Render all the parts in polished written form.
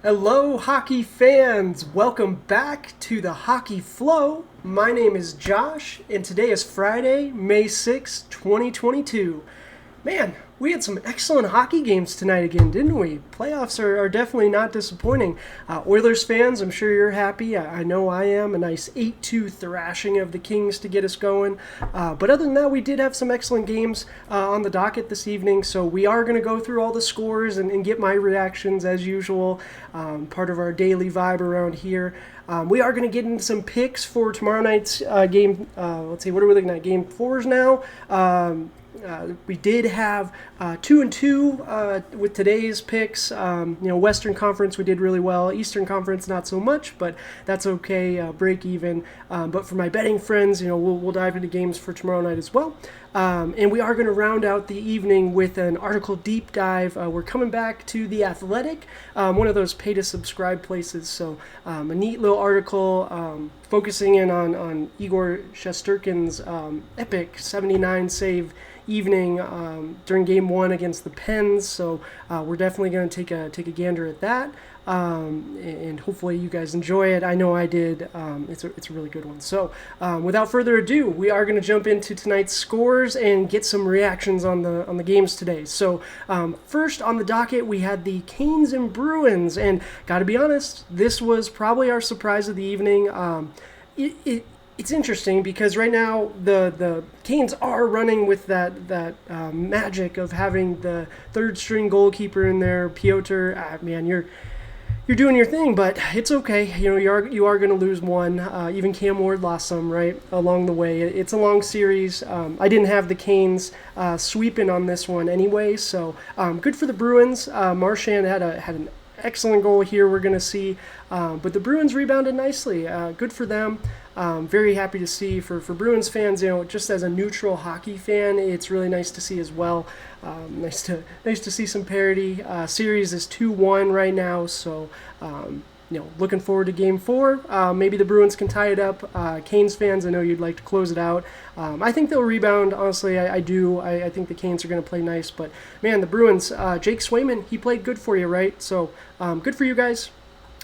Hello, hockey fans! Welcome back to the Hockey Flow. My name is Josh, and today is Friday, May 6th, 2022. Man, we had some excellent hockey games tonight again, didn't we? Playoffs are definitely not disappointing. Oilers fans, I'm sure you're happy. I know I am. A nice 8-2 thrashing of the Kings to get us going. But other than that, we did have some excellent games on the docket this evening. So we are going to go through all the scores and get my reactions as usual. Part of our daily vibe around here. We are going to get into some picks for tomorrow night's game. Let's see, what are we looking at? Game 4s now. We did have 2-2 with today's picks. Western Conference we did really well. Eastern Conference not so much, but that's okay. Break even. But for my betting friends, we'll dive into games for tomorrow night as well. And we are going to round out the evening with an article deep dive. We're coming back to The Athletic, one of those pay-to-subscribe places. So a neat little article focusing in on Igor Shesterkin's epic 79 save evening during Game 1 against the Pens. So we're definitely going to take a gander at that. And hopefully you guys enjoy it. I know I did. It's a really good one. So without further ado, we are going to jump into tonight's scores and get some reactions on the games today. So first on the docket, we had the Canes and Bruins, and got to be honest, this was probably our surprise of the evening. It's interesting because right now the Canes are running with that magic of having the third string goalkeeper in there, Piotr. Man, you're doing your thing, but it's okay. You are going to lose one. Even Cam Ward lost some right along the way. It's a long series. I didn't have the Canes sweeping on this one anyway, so good for the Bruins. Marchand had an excellent goal here we're going to see, but the Bruins rebounded nicely. Good for them. Very happy to see for Bruins fans. Just as a neutral hockey fan, it's really nice to see as well. Nice to see some parity. Series is 2-1 right now, so looking forward to Game 4. Maybe the Bruins can tie it up. Canes fans, I know you'd like to close it out. I think they'll rebound. Honestly, I do. I think the Canes are going to play nice, but man, the Bruins. Jake Swayman, he played good for you, right? So good for you guys.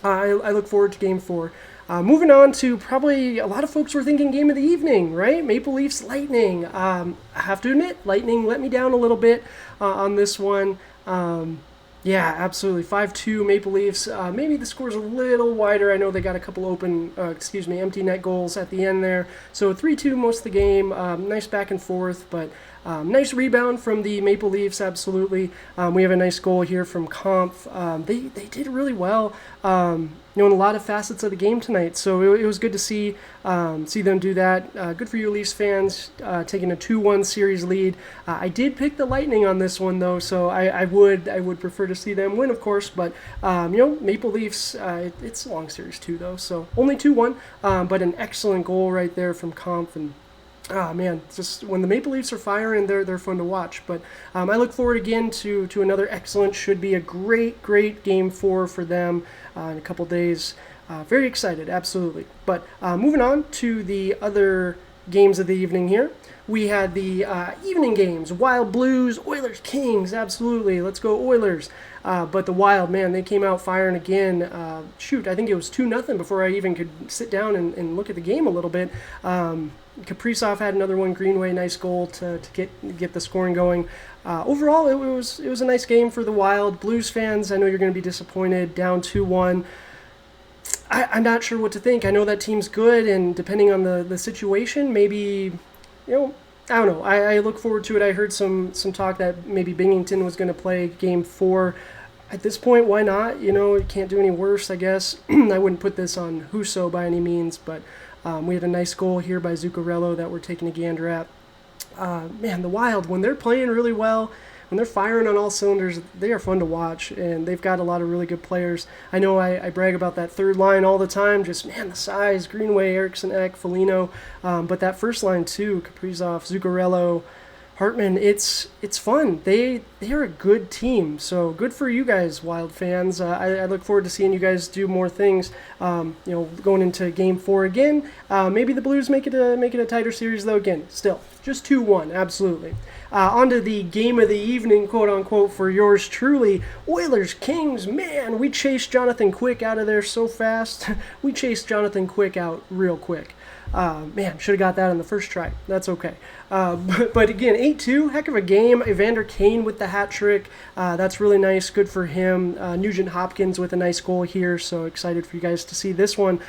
I look forward to Game 4. Moving on to probably a lot of folks were thinking game of the evening, right? Maple Leafs Lightning. I have to admit, Lightning let me down a little bit on this one. Yeah, absolutely. 5-2 Maple Leafs. Maybe the score's a little wider. I know they got a couple empty net goals at the end there. So 3-2 most of the game. Nice back and forth, but nice rebound from the Maple Leafs, absolutely. We have a nice goal here from Kampf. They did really well. In a lot of facets of the game tonight. So it was good to see them do that. Good for you, Leafs fans, taking a 2-1 series lead. I did pick the Lightning on this one, though, so I would prefer to see them win, of course. But, Maple Leafs, it's a long series, too, though. So only 2-1, but an excellent goal right there from Kampf. And man, just when the Maple Leafs are firing, they're fun to watch. But I look forward again to another excellent, should be a great Game 4 for them in a couple days. Very excited, absolutely. But moving on to the other games of the evening here. We had the evening games, Wild Blues, Oilers Kings, absolutely. Let's go Oilers. But the Wild, man, they came out firing again. I think it was 2-0 before I even could sit down and look at the game a little bit. Kaprizov had another one. Greenway, nice goal to get the scoring going. Overall, it was a nice game for the Wild. Blues fans, I know you're going to be disappointed. Down 2-1. I'm not sure what to think. I know that team's good, and depending on the situation, maybe, I don't know. I look forward to it. I heard some talk that maybe Binghamton was going to play Game 4. At this point, why not? It can't do any worse, I guess. I wouldn't put this on Husso by any means, but we had a nice goal here by Zuccarello that we're taking a gander at. Man, the Wild, when they're playing really well, when they're firing on all cylinders, they are fun to watch, and they've got a lot of really good players. I know I brag about that third line all the time, just, man, the size, Greenway, Eriksson Ek, Foligno, but that first line too, Kaprizov, Zuccarello, Hartman, it's fun. They're a good team, so good for you guys, Wild fans. I look forward to seeing you guys do more things. Going into Game 4 again. Maybe the Blues make it a tighter series though. Again, still just 2-1, absolutely. On to the game of the evening, quote unquote, for yours truly. Oilers Kings, man, we chased Jonathan Quick out of there so fast. We chased Jonathan Quick out real quick. Man, should have got that on the first try. That's okay. But again, 8-2, heck of a game. Evander Kane with the hat trick. That's really nice. Good for him. Nugent Hopkins with a nice goal here. So excited for you guys to see this one.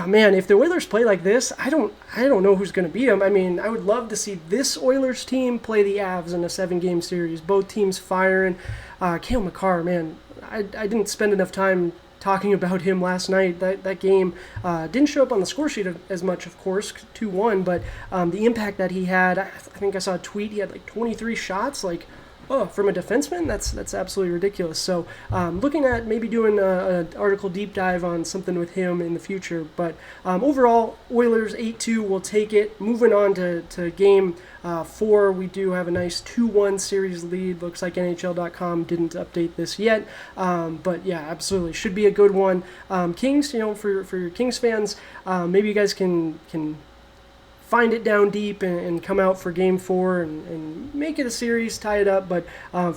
Man, if the Oilers play like this, I don't know who's going to beat them. I mean, I would love to see this Oilers team play the Avs in a 7-game series. Both teams firing. Cale Makar, man, I didn't spend enough time talking about him last night. That game didn't show up on the score sheet as much, of course, 2-1, but the impact that he had, I think I saw a tweet, he had like 23 shots, like, oh, from a defenseman, that's absolutely ridiculous. So looking at maybe doing an article deep dive on something with him in the future. But overall, Oilers 8-2, we'll take it. Moving on to game 4, we do have a nice 2-1 series lead. Looks like NHL.com didn't update this yet. But yeah, absolutely. Should be a good one. Kings, for your Kings fans, maybe you guys can find it down deep and come out for game 4 and make it a series, tie it up. But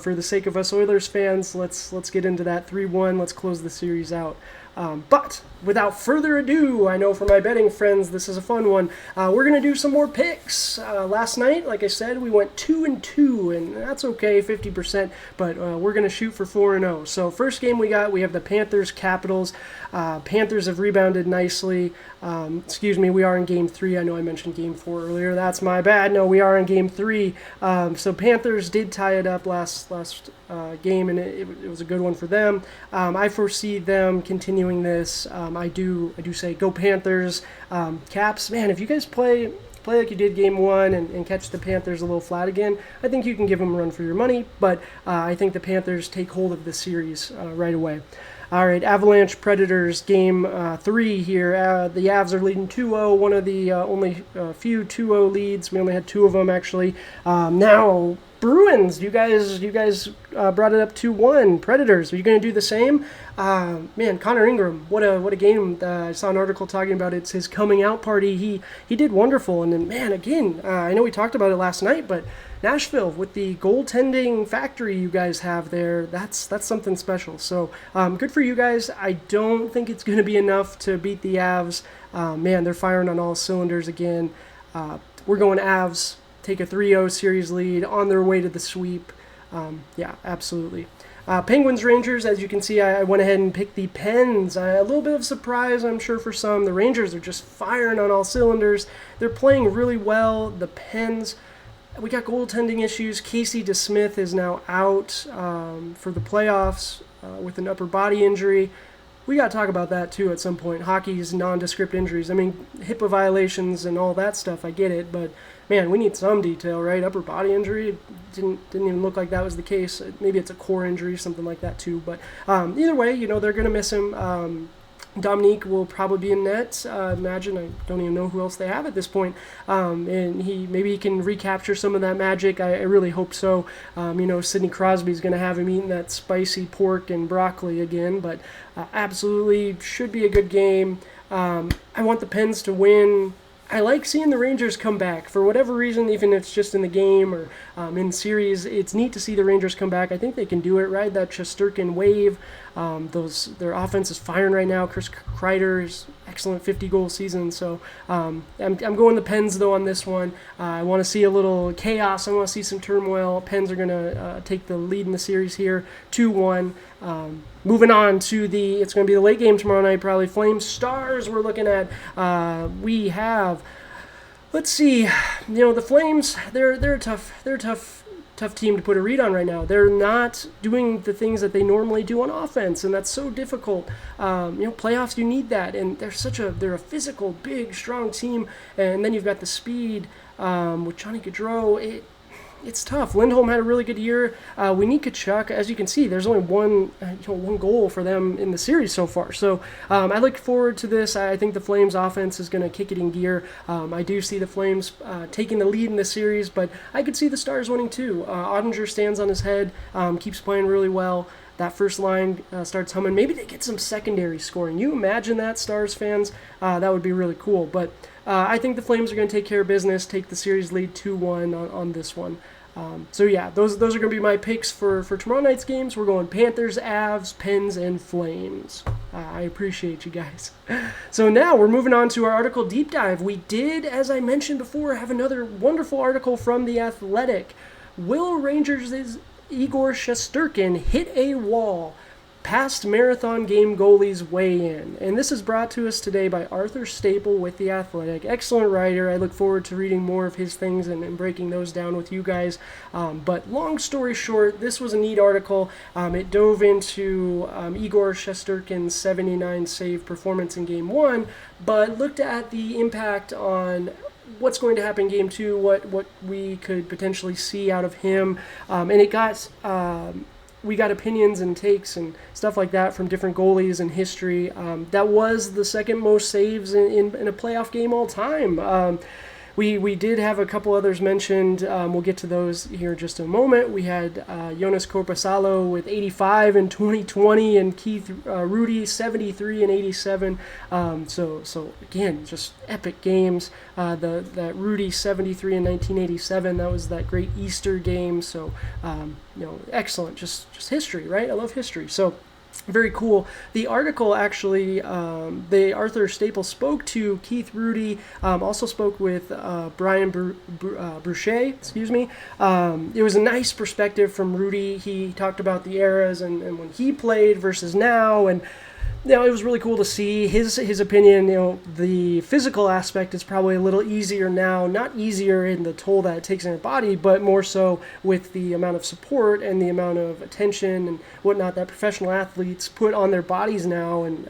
for the sake of us Oilers fans, let's get into that 3-1. Let's close the series out. But without further ado, I know for my betting friends, this is a fun one. We're going to do some more picks. Last night, like I said, we went 2-2, and that's okay, 50%, but we're going to shoot for 4-0. So first game we have the Panthers-Capitals. Panthers have rebounded nicely. We are in game 3. I know I mentioned game 4 earlier. That's my bad. No, we are in game 3. So Panthers did tie it up last game, and it was a good one for them. I foresee them continuing this. I do say go Panthers. Caps, man, if you guys play like you did game 1 and catch the Panthers a little flat again, I think you can give them a run for your money, but I think the Panthers take hold of the series right away. All right, Avalanche Predators game 3 here. The Avs are leading 2-0, one of the only few 2-0 leads. We only had 2 of them, actually. Now, Bruins, you guys brought it up 2-1. Predators, are you going to do the same? Man, Connor Ingram, what a game. I saw an article talking about it's his coming out party. He did wonderful. And then, man, again, I know we talked about it last night, but Nashville with the goaltending factory you guys have there, that's something special. So good for you guys. I don't think it's going to be enough to beat the Avs. Man, they're firing on all cylinders again. We're going Avs. Take a 3-0 series lead on their way to the sweep. Yeah, absolutely. Penguins Rangers, as you can see, I went ahead and picked the Pens. A little bit of surprise, I'm sure, for some. The Rangers are just firing on all cylinders. They're playing really well. The Pens, we got goaltending issues. Casey DeSmith is now out for the playoffs with an upper body injury. We got to talk about that, too, at some point. Hockey's nondescript injuries. I mean, HIPAA violations and all that stuff, I get it, but man, we need some detail, right? Upper body injury, it didn't even look like that was the case. Maybe it's a core injury, something like that too. But either way, they're going to miss him. Dominique will probably be in net. Imagine, I don't even know who else they have at this point. And maybe he can recapture some of that magic. I really hope so. Sidney Crosby's going to have him eating that spicy pork and broccoli again. But absolutely should be a good game. I want the Pens to win. I like seeing the Rangers come back for whatever reason, even if it's just in the game or in series. It's neat to see the Rangers come back. I think they can do it, ride that Shesterkin wave. Their offense is firing right now. Chris Kreider's excellent 50-goal season. So I'm going the Pens, though, on this one. I want to see a little chaos. I want to see some turmoil. Pens are going to take the lead in the series here, 2-1. Moving on to it's going to be the late game tomorrow night, probably Flames Stars. We're looking at, we have, let's see, the Flames, they're a tough team to put a read on right now. They're not doing the things that they normally do on offense, and that's so difficult. Playoffs, you need that, and they're a physical, big, strong team, and then you've got the speed with Johnny Gaudreau. It's tough. Lindholm had a really good year. We need Kachuk. As you can see, there's only one goal for them in the series so far. So I look forward to this. I think the Flames offense is going to kick it in gear. I do see the Flames taking the lead in the series, but I could see the Stars winning too. Ottinger stands on his head, keeps playing really well. that first line starts humming. Maybe they get some secondary scoring. You imagine that, Stars fans? That would be really cool. But I think the Flames are going to take care of business, take the series lead 2-1 on this one. So yeah, those are going to be my picks for tomorrow night's games. We're going Panthers, Avs, Pens, and Flames. I appreciate you guys. So now we're moving on to our article deep dive. We did, as I mentioned before, have another wonderful article from The Athletic. Will Rangers' Igor Shesterkin hit a wall? Past marathon game goalies weigh in. And this is brought to us today by Arthur Staple with The Athletic. Excellent writer. I look forward to reading more of his things and breaking those down with you guys. But long story short, this was a neat article. It dove into Igor Shesterkin's 79 save performance in Game 1, but looked at the impact on what's going to happen in Game 2, what we could potentially see out of him. And it got... we got opinions and takes and stuff like that from different goalies in history. That was the second most saves in a playoff game all time. We did have a couple others mentioned. We'll get to those here in just a moment. We had Jonas Korpisalo with 85 in 2020 and Keith Rudy 73 and 87. So again, just epic games. That Rudy 73 in 1987, that was that great Easter game. So excellent. Just history, right? I love history. So very cool. The article actually, the Arthur Staples spoke to Keith Rudy, also spoke with Brian Boucher, excuse me. It was a nice perspective from Rudy. He talked about the eras and when he played versus now, and it was really cool to see his opinion. The physical aspect is probably a little easier now, not easier in the toll that it takes on your body, but more so with the amount of support and the amount of attention and whatnot that professional athletes put on their bodies now, and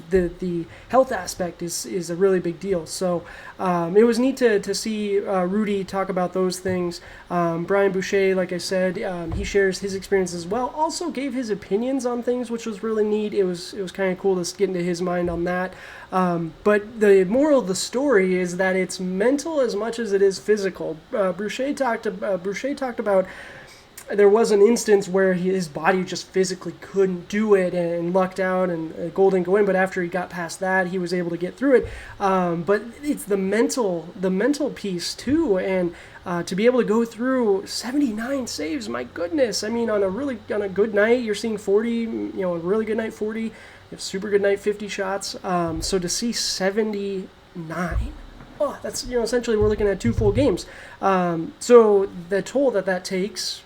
the health aspect is a really big deal. So it was neat to see Rudy talk about those things. Brian Boucher, like I said, he shares his experience as well. Also gave his opinions on things, which was really neat. It was kind of cool to get into his mind on that. But the moral of the story is that it's mental as much as it is physical. Boucher talked about there was an instance where his body just physically couldn't do it and lucked out and a goal didn't go in, but after he got past that, he was able to get through it. But it's the mental piece too, and to be able to go through 79 saves, my goodness. I mean, on a good night, you're seeing 40, a really good night 40, a super good night 50 shots. So to see 79, that's, essentially we're looking at 2 full games. So the toll that takes,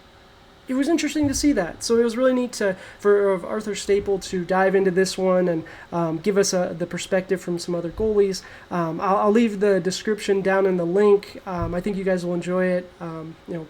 it was interesting to see that. So it was really neat for Arthur Staple to dive into this one and give us the perspective from some other goalies. I'll leave the description down in the link. I think you guys will enjoy it.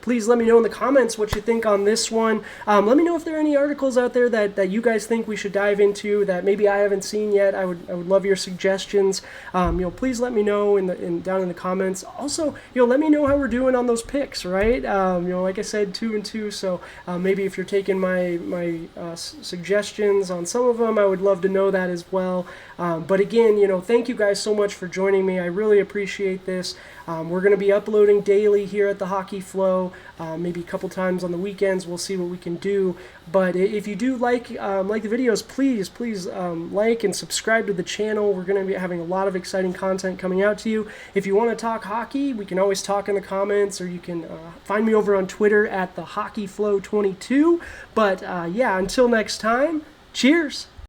Please let me know in the comments what you think on this one. Let me know if there are any articles out there that you guys think we should dive into that maybe I haven't seen yet. I would love your suggestions. Please let me know down in the comments. Also, let me know how we're doing on those picks, right? Like I said, 2-2. So maybe if you're taking my suggestions on some of them, I would love to know that as well. But again, thank you guys so much for joining me. I really appreciate this. We're going to be uploading daily here at the Hockey Flow, maybe a couple times on the weekends. We'll see what we can do. But if you do like the videos, please like and subscribe to the channel. We're going to be having a lot of exciting content coming out to you. If you want to talk hockey, we can always talk in the comments, or you can find me over on Twitter at the Hockey Flow 22. But until next time, cheers.